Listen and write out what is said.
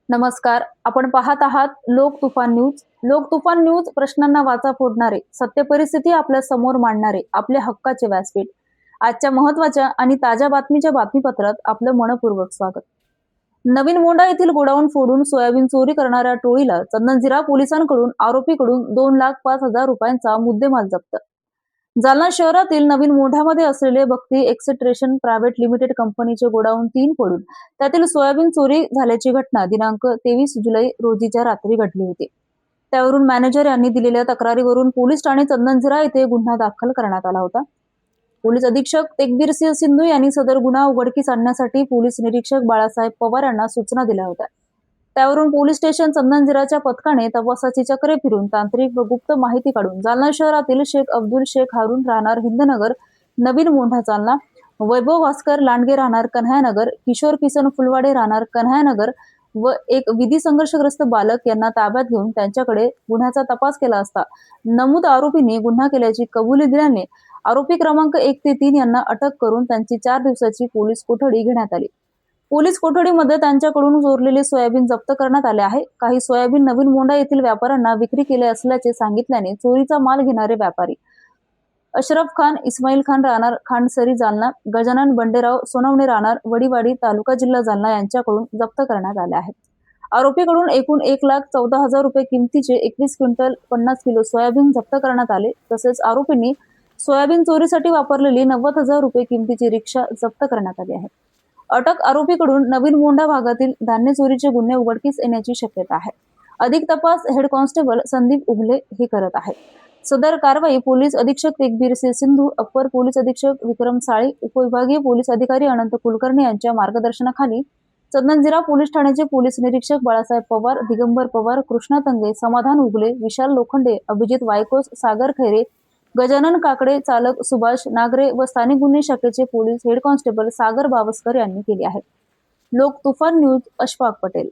नमस्कार. आपण पाहत आहात लोक तुफान न्यूज. लोक तुफान न्यूज प्रश्नांना वाचा फोडणारे, सत्य परिस्थिती आपल्या समोर मांडणारे, आपल्या हक्काचे व्यासपीठ. आजच्या महत्त्वाच्या आणि ताज्या बातमीच्या बातमीपत्रात आपलं मनपूर्वक स्वागत. नवीन मोंढा येथील गोडाऊन फोडून सोयाबीन चोरी करणाऱ्या टोळीला चंदनझिरा पोलिसांकडून आरोपीकडून 2,05,000 रुपयांचा मुद्देमाल जप्त. जालना शहरातील नवीन मोंढ्यामध्ये असलेले भक्ती एक्सेट्रेशन प्रायव्हेट लिमिटेड कंपनीचे गोडाऊन 3 फोडून त्यातील सोयाबीन चोरी झाल्याची घटना दिनांक 23 जुलै रोजीच्या रात्री घडली होती. त्यावरून मॅनेजर यांनी दिलेल्या तक्रारीवरून पोलीस ठाणे चंदनझिरा येथे गुन्हा दाखल करण्यात आला होता. पोलीस अधीक्षक तेगबीर सिंह सिंधू यांनी सदर गुन्हा उघडकीस आणण्यासाठी पोलीस निरीक्षक बाळासाहेब पवार यांना सूचना दिल्या होत्या. त्यावरून पोलीस स्टेशन चंदनझिराच्या पथकाने तपासाची चक्रे फिरून तांत्रिक व गुप्त माहिती काढून जालना शहरातील शेख अब्दुल शेख हारून राहणार हिंदनगर नवीन मोंढा जालना, वैभव भास्कर लांडगे राहणार कन्हैयानगर, किशोर किसन फुलवाडे राहणार कन्हैयानगर व एक विधी संघर्षग्रस्त बालक यांना ताब्यात घेऊन त्यांच्याकडे गुन्ह्याचा तपास केला असता नमूद आरोपींनी गुन्हा केल्याची कबुली दिल्याने आरोपी क्रमांक 1 ते 3 यांना अटक करून त्यांची 4 दिवसाची पोलीस कोठडी घेण्यात आली. पोलीस कोठडीमध्ये त्यांच्याकडून चोरलेले सोयाबीन जप्त करण्यात आले आहे. काही सोयाबीन नवीन मोंढा येथील व्यापाऱ्यांना विक्री केले असल्याचे सांगितल्याने चोरीचा माल घेणारे व्यापारी अशरफ खान, इस्माईल खान राहणार खांडसरी जालना, गजानन बंडेराव सोनवणे राहणार वडीवाडी तालुका जिल्हा जालना यांच्याकडून जप्त करण्यात आले आहेत. आरोपीकडून एकूण 1,14,000 रुपये किमतीचे 21 क्विंटल 50 किलो सोयाबीन जप्त करण्यात आले. तसेच आरोपींनी सोयाबीन चोरीसाठी वापरलेली 90,000 रुपये किमतीची रिक्षा जप्त करण्यात आली आहे. अटक आरोपीकडून नवीन मोंढा भागातील धान्य चोरीचे गुन्हे उघडकीस येण्याची शक्यता आहे. अधिक तपास हेड कॉन्स्टेबल संदीप उगले हे करत आहेत. सदर कारवाई पोलीस अधीक्षक तेगबीर सिंह सिंधू, अप्पर पोलीस अधीक्षक विक्रम साळी, उपविभागीय पोलीस अधिकारी अनंत कुलकर्णी यांच्या मार्गदर्शनाखाली चंदनझिरा पोलीस ठाण्याचे पोलीस निरीक्षक बाळासाहेब पवार, दिगंबर पवार, कृष्णा तंगे, समाधान उगले, विशाल लोखंडे, अभिजित वायकोस, सागर खैरे, गजानन काकडे, चालक सुभाष नागरे व स्थानिक गुन्हे शाखेचे पोलीस हेड कॉन्स्टेबल सागर बावस्कर यांनी केली आहे. लोक तुफान न्यूज, अशफाक पटेल.